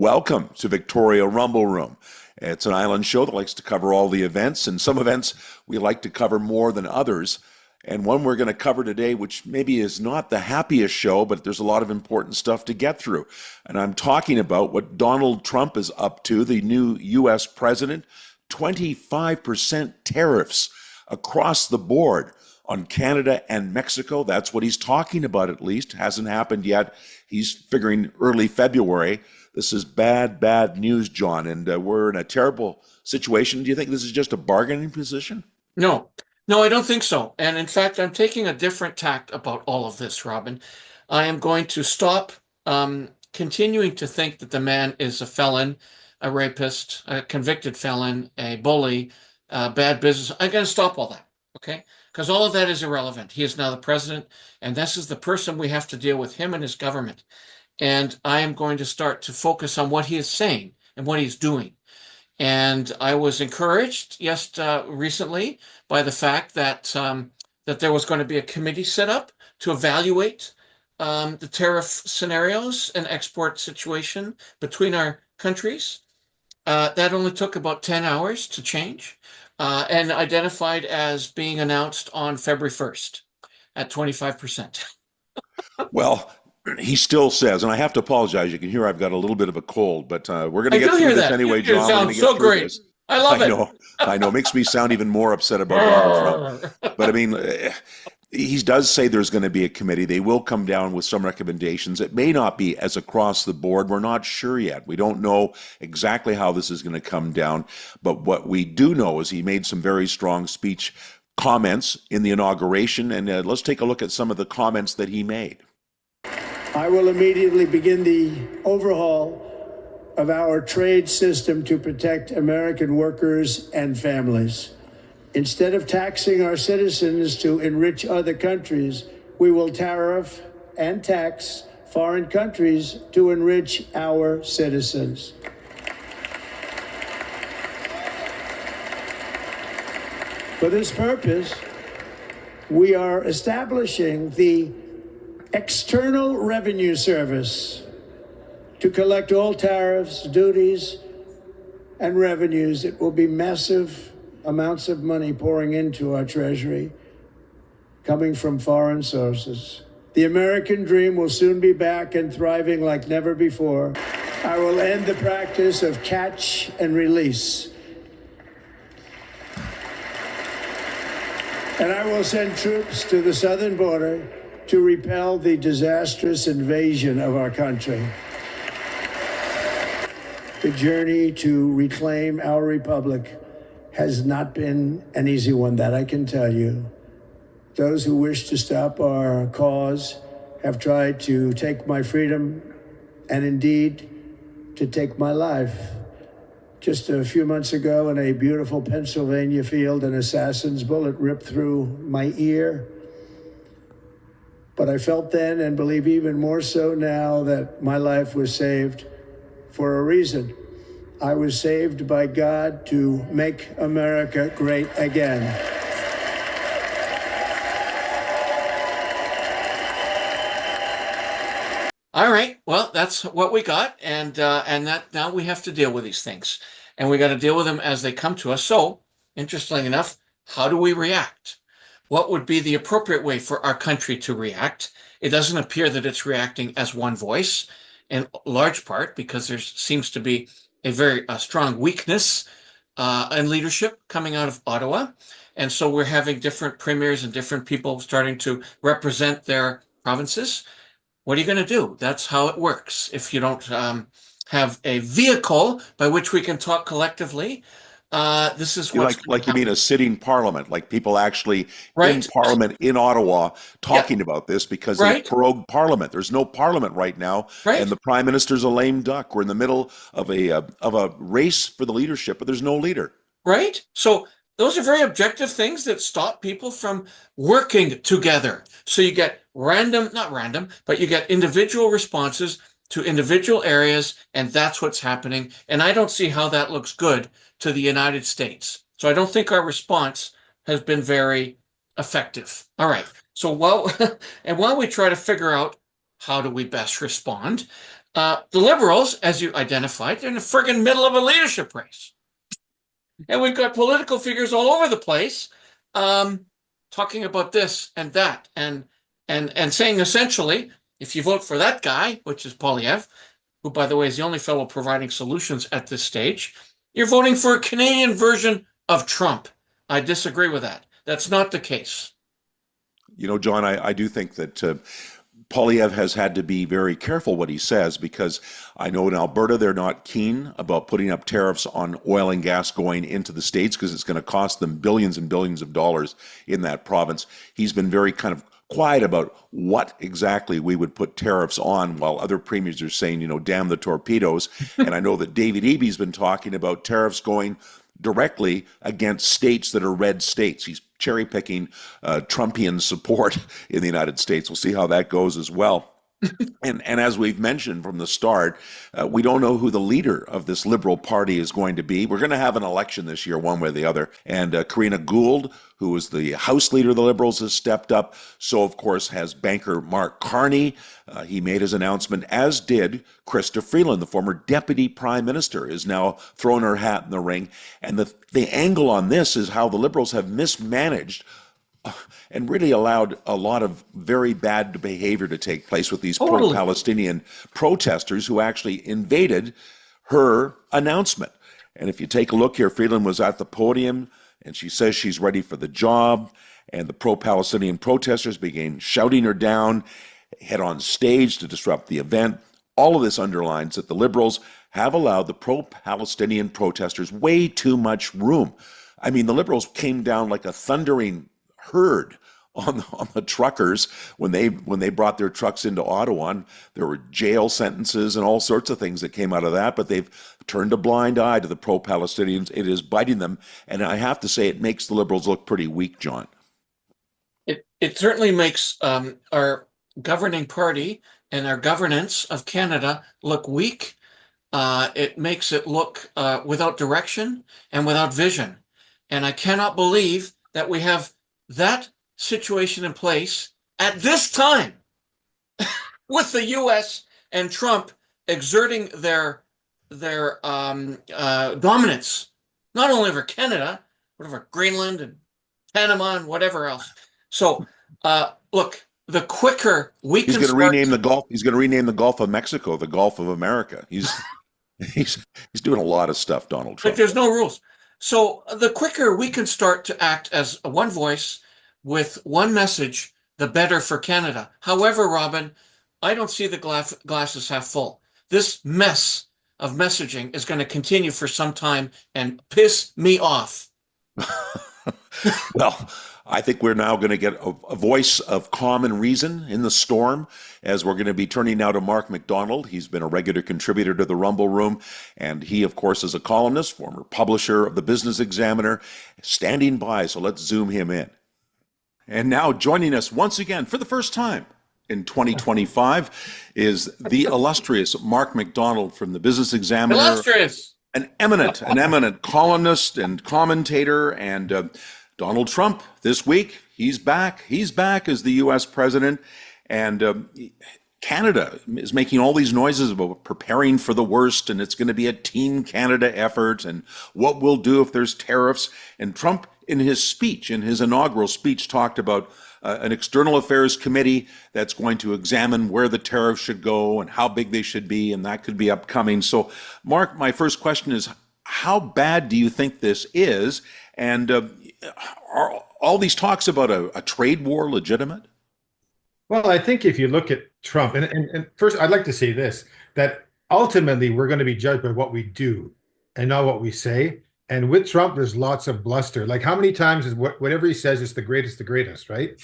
Welcome to Victoria Rumble Room. It's an island show that likes to cover all the events, and some events we like to cover more than others. And one we're going to cover today, which maybe is not the happiest show, but there's a lot of important stuff to get through. And I'm talking about what Donald Trump is up to, the new U.S. president, 25% tariffs across the board on Canada and Mexico. That's what he's talking about, at least. Hasn't happened yet. He's figuring early February. This is bad, bad news, John, and we're in a terrible situation. Do you think this is just a bargaining position? No, no, I don't think so. And in fact, I'm taking a different tact about all of this, Robin. I am going to stop continuing to think that the man is a felon, a rapist, a convicted felon, a bully, bad business. I'm going to stop all that, okay? Because all of that is irrelevant. He is now the president, and this is the person we have to deal with, him and his government. And I am going to start to focus on what he is saying and what he's doing. And I was encouraged recently by the fact that that there was going to be a committee set up to evaluate the tariff scenarios and export situation between our countries. That only took about 10 hours to change and identified as being announced on February 1st at 25%. Well, he still says, and I have to apologize. You can hear I've got a little bit of a cold, but we're going to I get do through hear this that. anyway, You John. We're going to sound get so through great. this. I love I it. know, I know. It makes me sound even more upset about Donald Trump. But I mean, he does say there's going to be a committee. They will come down with some recommendations. It may not be as across the board. We're not sure yet. We don't know exactly how this is going to come down. But what we do know is he made some very strong speech comments in the inauguration. And let's take a look at some of the comments that he made. I will immediately begin the overhaul of our trade system to protect American workers and families. Instead of taxing our citizens to enrich other countries, we will tariff and tax foreign countries to enrich our citizens. For this purpose, we are establishing the External Revenue Service to collect all tariffs, duties, and revenues. It will be massive amounts of money pouring into our treasury, coming from foreign sources. The American dream will soon be back and thriving like never before. I will end the practice of catch and release. And I will send troops to the southern border to repel the disastrous invasion of our country. The journey to reclaim our republic has not been an easy one, that I can tell you. Those who wish to stop our cause have tried to take my freedom and indeed to take my life. Just a few months ago in a beautiful Pennsylvania field, an assassin's bullet ripped through my ear. But I felt then, and believe even more so now, that my life was saved for a reason. I was saved by God to make America great again. All right. Well, that's what we got, and that now we have to deal with these things, and we got to deal with them as they come to us. So, interestingly enough, how do we react? What would be the appropriate way for our country to react? It doesn't appear that it's reacting as one voice, in large part because there seems to be a very strong weakness in leadership coming out of Ottawa, and so we're having different premiers and different people starting to represent their provinces. What are you going to do? That's how it works. If you don't have a vehicle by which we can talk collectively, this is You what's like you mean a sitting parliament, like people actually in right. parliament in Ottawa talking Yeah, about this because they've right, prorogued parliament. There's no parliament right now, and right, the prime minister's a lame duck. We're in the middle of a race for the leadership, but there's no leader. right. So those are very objective things that stop people from working together. So you get not random, but you get individual responses to individual areas, and that's what's happening. And I don't see how that looks good to the United States. So I don't think our response has been very effective. All right. So while we try to figure out how do we best respond, The Liberals, as you identified, they're in the friggin' middle of a leadership race. And we've got political figures all over the place talking about this and that and saying essentially, if you vote for that guy, which is Polyev, who, by the way, is the only fellow providing solutions at this stage, you're voting for a Canadian version of Trump. I disagree with that. That's not the case. You know, John, I do think that Polyev has had to be very careful what he says, because I know in Alberta they're not keen about putting up tariffs on oil and gas going into the States because it's going to cost them billions and billions of dollars in that province. He's been very kind of quiet about what exactly we would put tariffs on, while other premiers are saying, you know, damn the torpedoes. And I know that David Eby's been talking about tariffs going directly against states that are red states. He's cherry picking Trumpian support in the United States. We'll see how that goes as well. And as we've mentioned from the start, we don't know who the leader of this Liberal Party is going to be. We're going to have an election this year, one way or the other. And Karina Gould, who is the House leader of the Liberals, has stepped up. So, of course, has banker Mark Carney. He made his announcement, as did Chrystia Freeland, the former Deputy Prime Minister, is now throwing her hat in the ring. And the angle on this is how the Liberals have mismanaged and really allowed a lot of very bad behavior to take place with these pro-Palestinian protesters who actually invaded her announcement. And if you take a look here, Freeland was at the podium and she says she's ready for the job, and the pro-Palestinian protesters began shouting her down, head on stage to disrupt the event. All of this underlines that the Liberals have allowed the pro-Palestinian protesters way too much room. I mean, the Liberals came down like a thundering herd on the truckers when they brought their trucks into Ottawa. And there were jail sentences and all sorts of things that came out of that, but they've turned a blind eye to the pro-Palestinians. It is biting them, and I have to say it makes the Liberals look pretty weak, John. It certainly makes our governing party and our governance of Canada look weak. It makes it look without direction and without vision. And I cannot believe that we have that situation in place at this time with the U.S. and Trump exerting their dominance, not only over Canada, but over Greenland and Panama and whatever else. So, look, the quicker we he's can going to rename the Gulf. He's going to rename the Gulf of Mexico the Gulf of America. He's doing a lot of stuff, Donald Trump. But there's no rules. So the quicker we can start to act as one voice with one message, the better for Canada. However, Robin, I don't see the glasses half full. This mess of messaging is going to continue for some time and piss me off. Well, I think we're now going to get a voice of calm and reason in the storm, as we're going to be turning now to Mark MacDonald. He's been a regular contributor to the Rumble Room, and he, of course, is a columnist, former publisher of the Business Examiner, standing by. So let's zoom him in. And now joining us once again for the first time in 2025 is the illustrious Mark MacDonald from the Business Examiner. Illustrious! An eminent columnist and commentator. And Donald Trump, this week, he's back. He's back as the U.S. president. And Canada is making all these noises about preparing for the worst, and it's going to be a Team Canada effort, and what we'll do if there's tariffs. And Trump, in his speech, in his inaugural speech, talked about an external affairs committee that's going to examine where the tariffs should go and how big they should be, and that could be upcoming. So, Mark, my first question is, how bad do you think this is? And are all these talks about a trade war legitimate? Well, I think if you look at Trump, and first, I'd like to say this, that ultimately we're going to be judged by what we do and not what we say. And with Trump, there's lots of bluster. Like, how many times is whatever he says is the greatest, right?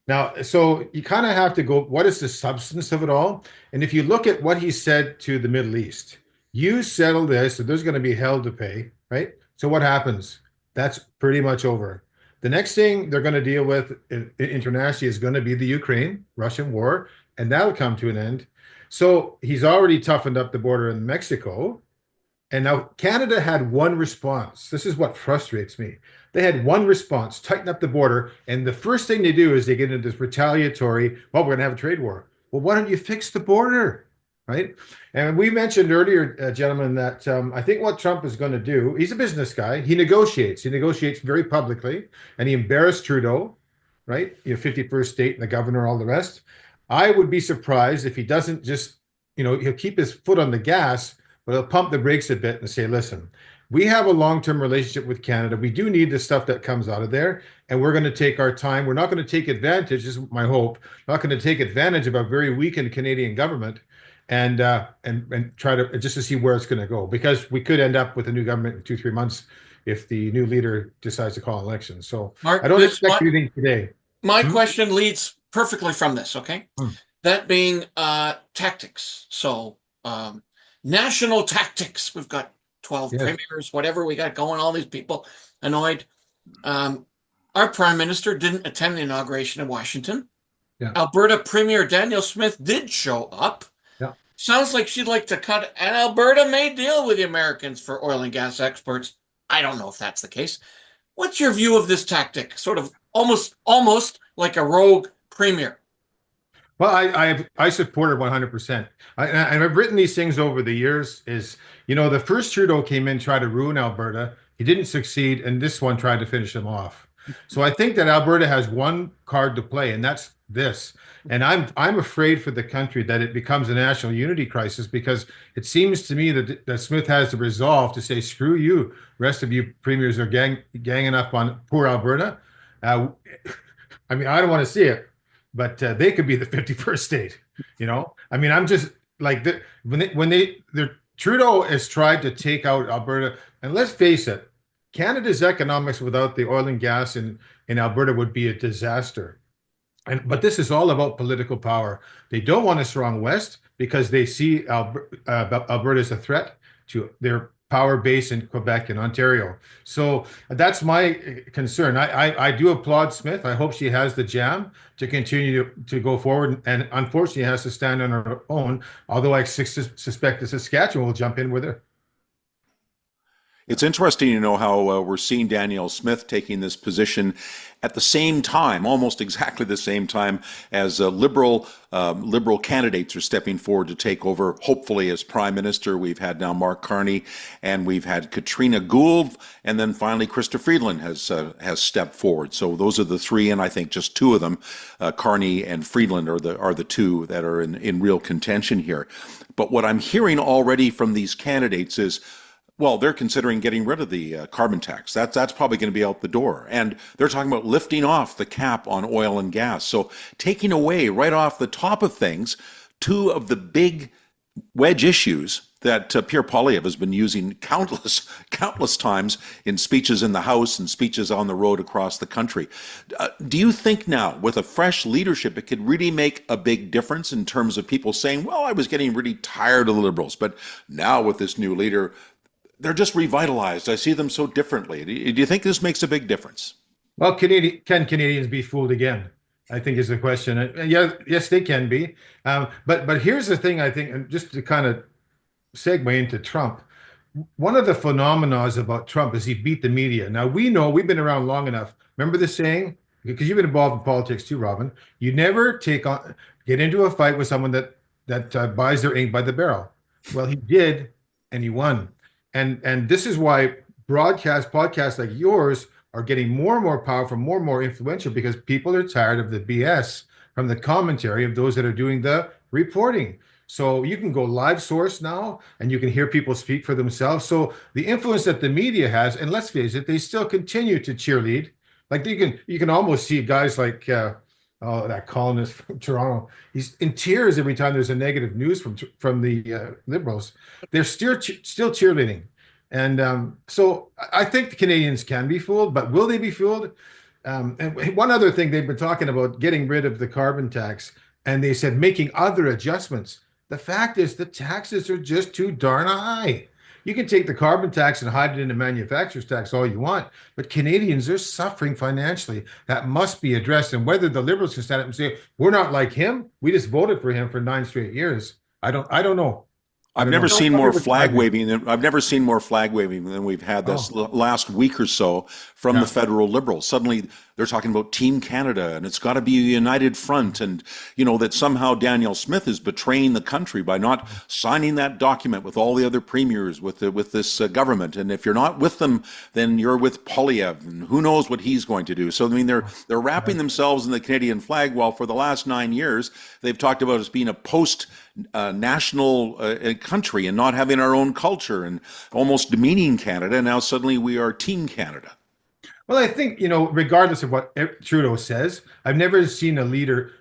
Now, so you kind of have to go, what is the substance of it all? And if you look at what he said to the Middle East, you settle this, so there's going to be hell to pay, right? So what happens? That's pretty much over. The next thing they're going to deal with internationally is going to be the Ukraine-Russian war, and that'll come to an end. So he's already toughened up the border in Mexico. And now Canada had one response. This is what frustrates me. They had one response, tighten up the border. And the first thing they do is they get into this retaliatory, well, we're going to have a trade war. Well, why don't you fix the border? right? And we mentioned earlier, gentlemen, that I think what Trump is going to do, he's a business guy. He negotiates. He negotiates very publicly, and he embarrassed Trudeau, right? 51st state and the governor, all the rest. I would be surprised if he doesn't just, he'll keep his foot on the gas, but he'll pump the brakes a bit and say, listen, we have a long-term relationship with Canada. We do need the stuff that comes out of there, and we're going to take our time. We're not going to take advantage, this is my hope, not going to take advantage of a very weakened Canadian government and try to just to see where it's going to go, because we could end up with a new government in 2-3 months if the new leader decides to call elections. So Mark, I don't expect anything today. My question leads perfectly from this, okay? That being tactics. So national tactics. We've got 12 premiers, whatever we got going, all these people annoyed. Our prime minister didn't attend the inauguration in Washington. Yeah. Alberta Premier Danielle Smith did show up. Yeah. Sounds like she'd like to cut, and Alberta may deal with the Americans for oil and gas exports. I don't know if that's the case. What's your view of this tactic? Sort of almost like a rogue premier. Well, I support it 100%. I've written these things over the years. The first Trudeau came in, tried to ruin Alberta. He didn't succeed, and this one tried to finish him off. So I think that Alberta has one card to play, and that's this. And I'm afraid for the country that it becomes a national unity crisis, because it seems to me that Smith has the resolve to say, screw you, rest of you premiers are ganging up on poor Alberta. I don't want to see it, but they could be the 51st state. I'm just like Trudeau has tried to take out Alberta, and let's face it, Canada's economics without the oil and gas in Alberta would be a disaster. But this is all about political power. They don't want a strong West because they see Alberta as a threat to their power base in Quebec and Ontario. So that's my concern. I do applaud Smith. I hope she has the jam to continue to go forward, and unfortunately has to stand on her own, although I suspect that Saskatchewan will jump in with her. It's interesting to know how we're seeing Danielle Smith taking this position at the same time, almost exactly the same time, as liberal candidates are stepping forward to take over, hopefully as prime minister. We've had now Mark Carney, and we've had Katrina Gould, and then finally Krista Freeland has stepped forward. So those are the three, and I think just two of them, Carney and Freeland, are the two that are in real contention here. But what I'm hearing already from these candidates is, well, they're considering getting rid of the carbon tax. That's probably going to be out the door. And they're talking about lifting off the cap on oil and gas. So taking away right off the top of things two of the big wedge issues that Pierre Poilievre has been using countless times in speeches in the House and speeches on the road across the country. Do you think now, with a fresh leadership, it could really make a big difference in terms of people saying, well, I was getting really tired of the Liberals, but now with this new leader, they're just revitalized. I see them so differently. Do you think this makes a big difference? Well, can Canadians be fooled again? I think is the question. Yes, they can be. But here's the thing, I think, and just to kind of segue into Trump, one of the phenomena about Trump is he beat the media. Now, we know, we've been around long enough. Remember the saying? Because you've been involved in politics too, Robin. You never get into a fight with someone that buys their ink by the barrel. Well, he did, and he won. And this is why podcasts like yours are getting more and more powerful, more and more influential, because people are tired of the BS from the commentary of those that are doing the reporting. So you can go live source now, and you can hear people speak for themselves. So the influence that the media has, and let's face it, they still continue to cheerlead. Like you can almost see guys like that columnist from Toronto. He's in tears every time there's a negative news from the Liberals. They're still cheerleading, and so I think the Canadians can be fooled, but will they be fooled? And one other thing, they've been talking about getting rid of the carbon tax, and they said making other adjustments. The fact is, the taxes are just too darn high. You can take the carbon tax and hide it in the manufacturer's tax all you want, but Canadians are suffering financially. That must be addressed. And whether the Liberals can stand up and say, we're not like him, we just voted for him for 9 straight years. I don't know. I I've don't never know. seen Tell me more what's flag driving. waving than I've never seen more flag waving than we've had this Oh, last week or so from the yeah. federal Liberals. Suddenly they're talking about Team Canada and it's got to be a united front, and that somehow Danielle Smith is betraying the country by not signing that document with all the other premiers with this government. And if you're not with them, then you're with Polyev, and who knows what he's going to do. So I mean, they're wrapping themselves in the Canadian flag, while for the last 9 years they've talked about us being a post national country and not having our own culture and almost demeaning Canada. Now suddenly we are Team Canada. Well, I think, regardless of what Trudeau says, I've never seen a leader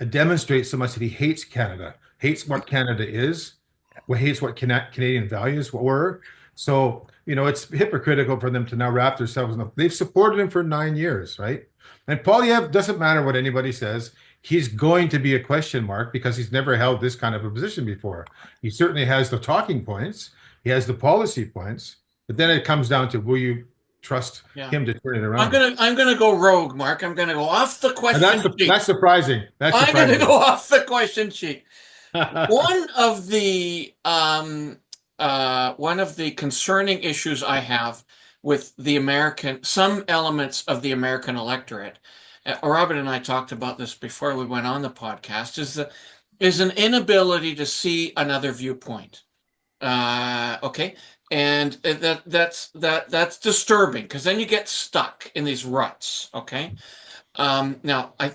demonstrate so much that he hates Canada, hates what Canada is, hates what Canadian values were. So, it's hypocritical for them to now wrap themselves in. They've supported him for 9 years, right? And Polyev, doesn't matter what anybody says, he's going to be a question mark because he's never held this kind of a position before. He certainly has the talking points, he has the policy points, but then it comes down to, will you trust Yeah. him to turn it I'm around? gonna go rogue, Mark. I'm gonna go off the And question sheet. that's surprising. That's I'm gonna surprising. go off the question sheet. One of the concerning issues I have with some elements of the American electorate, Robert and I talked about this before we went on the podcast, is an inability to see another viewpoint. Okay, and that's disturbing because then you get stuck in these ruts. Okay, now I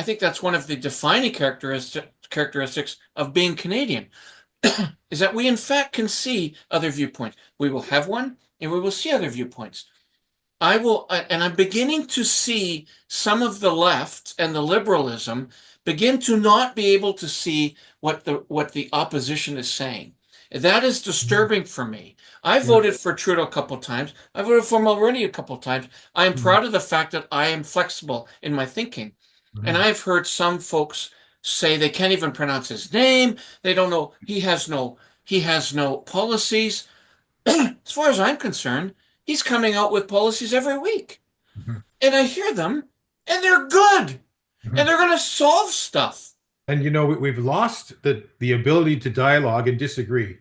think that's one of the defining characteristics of being Canadian is that we in fact can see other viewpoints. We will have one and we will see other viewpoints. And I'm beginning to see some of the left and the liberalism begin to not be able to see what the opposition is saying. That is disturbing for me. I voted for Trudeau a couple of times. I voted for Mulroney a couple of times. I am proud of the fact that I am flexible in my thinking. And I've heard some folks say they can't even pronounce his name. They don't know. He has no policies. As far as I'm concerned, he's coming out with policies every week. And I hear them and they're good. And they're going to solve stuff. And we've lost the ability to dialogue and disagree,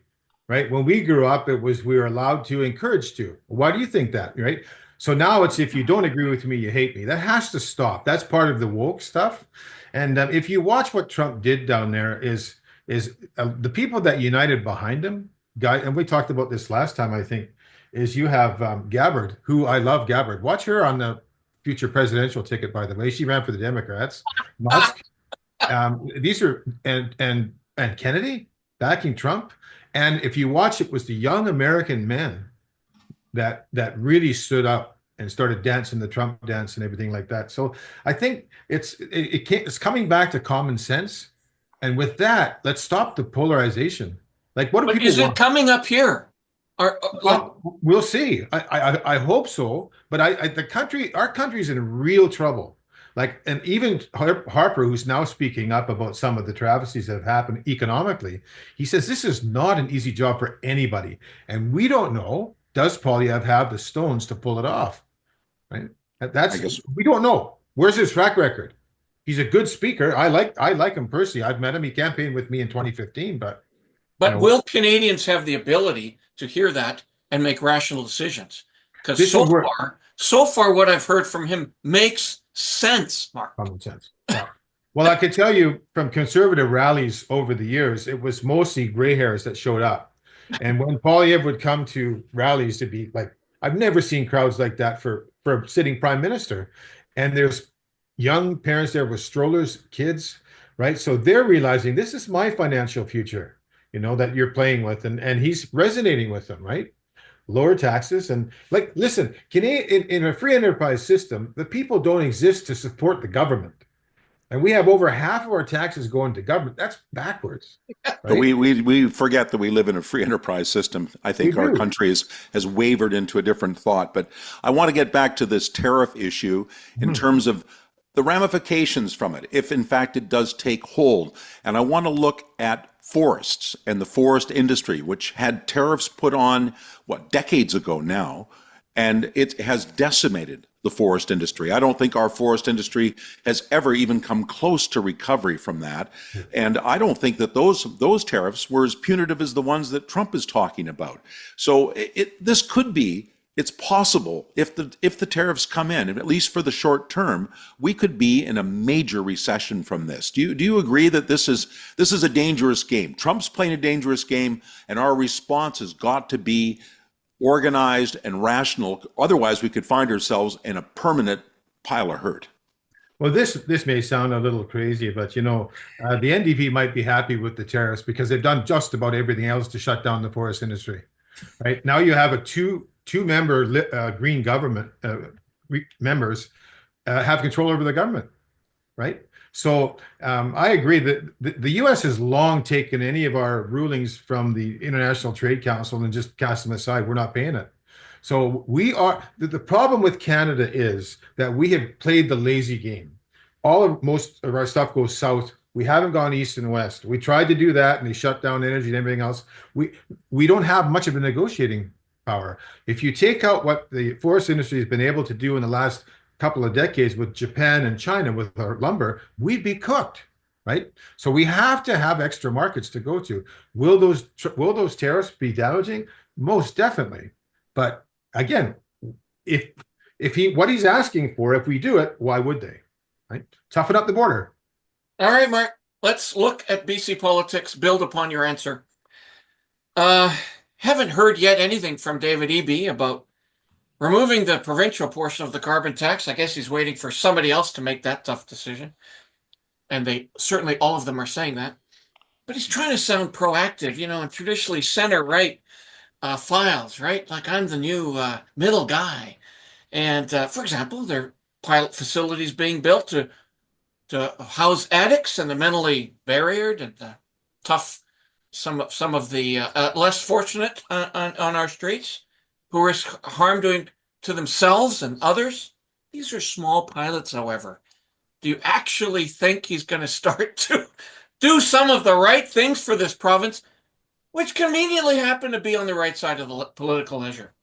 right? When we grew up, we were allowed to, encourage to. Why do you think that, right? So now it's, if you don't agree with me, you hate me. That has to stop. That's part of the woke stuff. And if you watch what Trump did down there, is the people that united behind him, and we talked about this last time, I think, is you have Gabbard, who I love Gabbard. Watch her on the future presidential ticket, by the way. She ran for the Democrats. Musk. These are and Kennedy backing Trump, and if you watch, it was the young American men that really stood up and started dancing the Trump dance and everything like that. So I think it's coming back to common sense, and with that, let's stop the polarization. Like, what do people Is it want? coming up here? Well, we'll see. I hope so, but our country's in real trouble. Like, and even Harper, who's now speaking up about some of the travesties that have happened economically, he says this is not an easy job for anybody. And we don't know, does Poilievre have the stones to pull it off? Right? We don't know. Where's his track record? He's a good speaker. I like him personally. I've met him. He campaigned with me in 2015, but will Canadians have the ability to hear that and make rational decisions? Because so far, what I've heard from him makes sense, Mark. Common sense. Yeah. Well, I can tell you from conservative rallies over the years, it was mostly gray hairs that showed up. And when Poilievre would come to rallies, to be like, I've never seen crowds like that for sitting prime minister. And there's young parents there with strollers, kids, right? So they're realizing this is my financial future, that you're playing with. And he's resonating with them, right? Lower taxes. And like, listen, in a free enterprise system, the people don't exist to support the government. And we have over half of our taxes going to government. That's backwards. Right? But we forget that we live in a free enterprise system. I think our country has wavered into a different thought. But I want to get back to this tariff issue in terms of the ramifications from it, if in fact it does take hold. And I want to look at forests and the forest industry, which had tariffs put on, decades ago now, and it has decimated the forest industry. I don't think our forest industry has ever even come close to recovery from that. And I don't think that those tariffs were as punitive as the ones that Trump is talking about. So this could be, it's possible if the tariffs come in, at least for the short term, we could be in a major recession from this. Do you agree that this is a dangerous game? Trump's playing a dangerous game, and our response has got to be organized and rational. Otherwise, we could find ourselves in a permanent pile of hurt. Well, this may sound a little crazy, but the NDP might be happy with the tariffs because they've done just about everything else to shut down the forest industry. Right now, you have a two-member Green government members have control over the government, right? So I agree that the U.S. has long taken any of our rulings from the International Trade Council and just cast them aside. We're not paying it. So the problem with Canada is that we have played the lazy game. Most of our stuff goes south. We haven't gone east and west. We tried to do that, and they shut down energy and everything else. We don't have much of a negotiating power. If you take out what the forest industry has been able to do in the last couple of decades with Japan and China with our lumber, we'd be cooked, right? So we have to have extra markets to go to. Will those tariffs be damaging? Most definitely. But again, what he's asking for, if we do it, why would they? Right? Toughen up the border. All right, Mark. Let's look at BC politics. Build upon your answer. Haven't heard yet anything from David Eby about removing the provincial portion of the carbon tax. I guess he's waiting for somebody else to make that tough decision. And certainly all of them are saying that. But he's trying to sound proactive, and traditionally center-right files, right? Like I'm the new middle guy. And for example, there are pilot facilities being built to house addicts and the mentally barriered and the tough, some of the less fortunate on our streets, who risk harm doing to themselves and others. These are small pilots, however. Do you actually think he's going to start to do some of the right things for this province, which conveniently happen to be on the right side of the political ledger?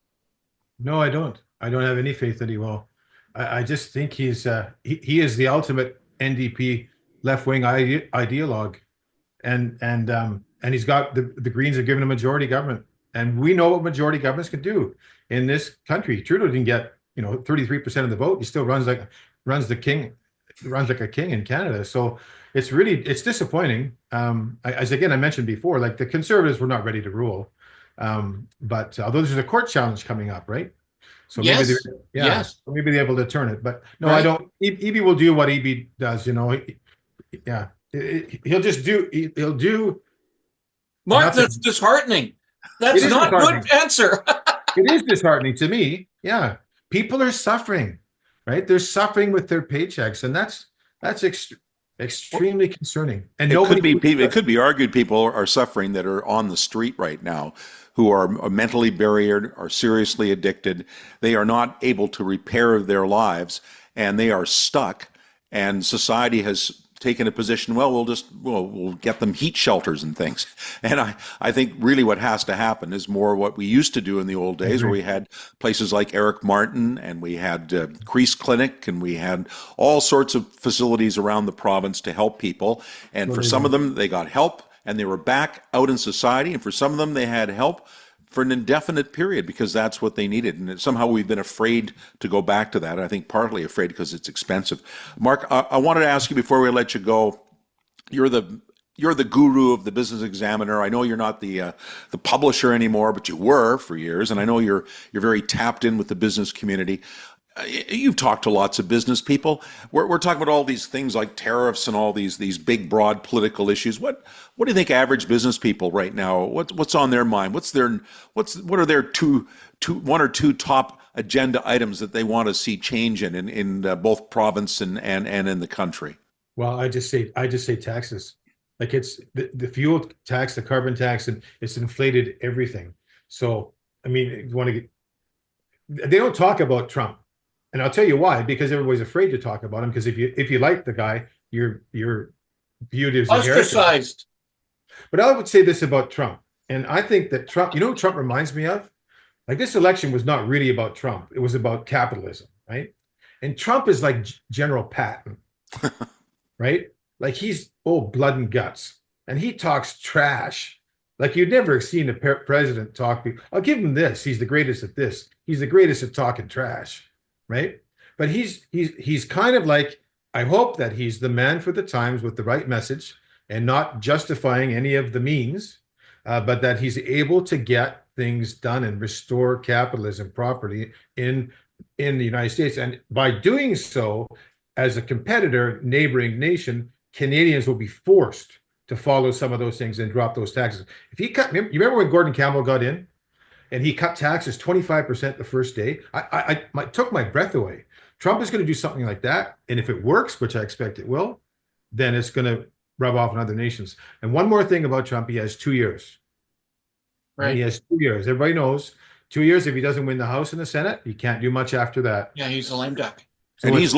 No, I don't. I don't have any faith that he will. I just think he is the ultimate NDP left-wing ideologue, and he's got the Greens have given a majority government. And we know what majority governments can do in this country. Trudeau didn't get 33% of the vote. He still runs like a king in Canada. So it's disappointing. As again I mentioned before, like the Conservatives were not ready to rule, but although there's a court challenge coming up, right? So maybe maybe they're able to turn it. But no, right. I don't. Eby will do what Eby does. He'll do. Mark, nothing. That's disheartening. That's not a good answer. It is disheartening to me. Yeah. People are suffering, right? They're suffering with their paychecks, and that's extremely concerning. And it could be argued people are suffering that are on the street right now, who are mentally barriered, are seriously addicted. They are not able to repair their lives, and they are stuck. And society has taken a position, we'll get them heat shelters and things. And I think really what has to happen is more what we used to do in the old days, where we had places like Eric Martin, and we had Crease Clinic, and we had all sorts of facilities around the province to help people. And for some of them, they got help and they were back out in society. And for some of them, they had help for an indefinite period because that's what they needed. And somehow we've been afraid to go back to that. I think partly afraid because it's expensive. Mark, I wanted to ask you before we let you go, you're the guru of the Business Examiner. I know you're not the publisher anymore, but you were for years. And I know you're very tapped in with the business community. You've talked to lots of business people. We're talking about all these things like tariffs and all these big, broad political issues. What do you think average business people right now? What's on their mind? What are their one or two top agenda items that they want to see change in both province and in the country? Well, I just say taxes. Like it's the fuel tax, the carbon tax, and it's inflated everything. So I mean, they don't talk about Trump. And I'll tell you why, because everybody's afraid to talk about him. Because if you like the guy, you're viewed as ostracized. But I would say this about Trump, and I think that Trump, you know what Trump reminds me of? Like this election was not really about Trump. It was about capitalism, right? And Trump is like General Patton, right? Like he's blood and guts, and he talks trash. Like you'd never seen a president talk. I'll give him this. He's the greatest at this. He's the greatest at talking trash, right? But he's kind of like, I hope that he's the man for the times with the right message and not justifying any of the means, but that he's able to get things done and restore capitalism properly in the United States. And by doing so, as a competitor, neighboring nation, Canadians will be forced to follow some of those things and drop those taxes. If he cut, you remember when Gordon Campbell got in and he cut taxes 25% the first day? I took my breath away. Trump is going to do something like that. And if it works, which I expect it will, then it's going to rub off on other nations. And one more thing about Trump, he has 2 years. Right. He has 2 years. Everybody knows 2 years. If he doesn't win the House and the Senate, he can't do much after that. Yeah, he's a lame duck. So and he's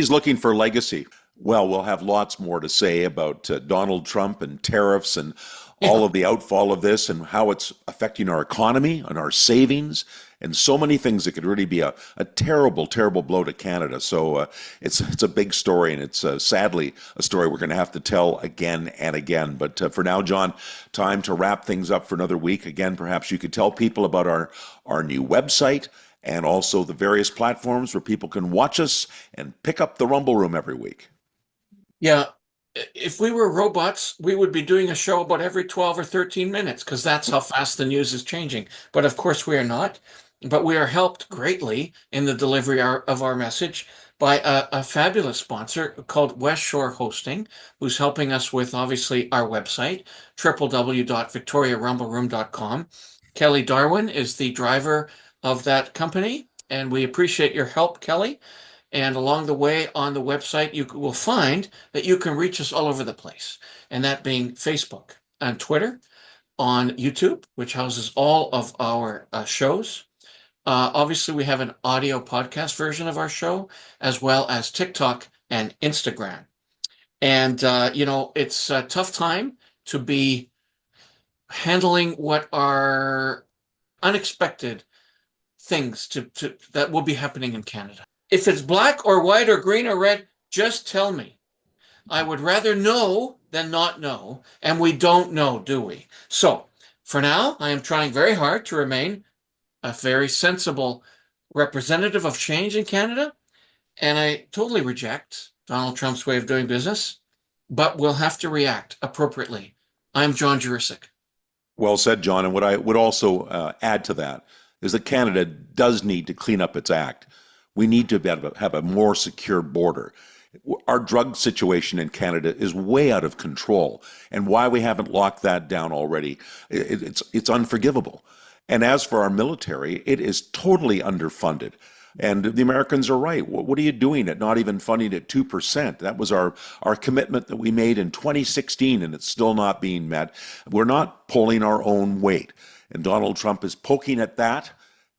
looking for legacy. Well, we'll have lots more to say about Donald Trump and tariffs and all of the outfall of this and how it's affecting our economy and our savings and so many things that could really be a terrible, terrible blow to Canada. So it's a big story, and it's sadly a story we're going to have to tell again and again. But for now, John, time to wrap things up for another week. Again, perhaps you could tell people about our new website and also the various platforms where people can watch us and pick up the Rumble Room every week. Yeah, if we were robots, we would be doing a show about every 12 or 13 minutes because that's how fast the news is changing. But of course we are not. But we are helped greatly in the delivery of our message by a fabulous sponsor called West Shore Hosting, who's helping us with, obviously, our website, www.victoriarumbleroom.com. Kelly Darwin is the driver of that company, and we appreciate your help, Kelly. And along the way on the website, you will find that you can reach us all over the place. And that being Facebook and Twitter, on YouTube, which houses all of our shows. Obviously, we have an audio podcast version of our show, as well as TikTok and Instagram. And, it's a tough time to be handling what are unexpected things that will be happening in Canada. If it's black or white or green or red, just tell me. I would rather know than not know, and we don't know, do we? So, for now, I am trying very hard to remain a very sensible representative of change in Canada, and I totally reject Donald Trump's way of doing business, but we'll have to react appropriately. I'm John Jurisic. Well said, John. And what I would also add to that is that Canada does need to clean up its act. We need to have a more secure border. Our drug situation in Canada is way out of control, and why we haven't locked that down already, it's unforgivable. And as for our military, it is totally underfunded. And the Americans are right. What are you doing at not even funding at 2%? That was our commitment that we made in 2016, and it's still not being met. We're not pulling our own weight. And Donald Trump is poking at that,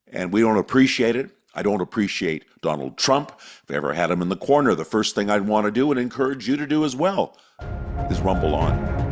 and we don't appreciate it. I don't appreciate Donald Trump. If I ever had him in the corner, the first thing I'd want to do and encourage you to do as well is rumble on.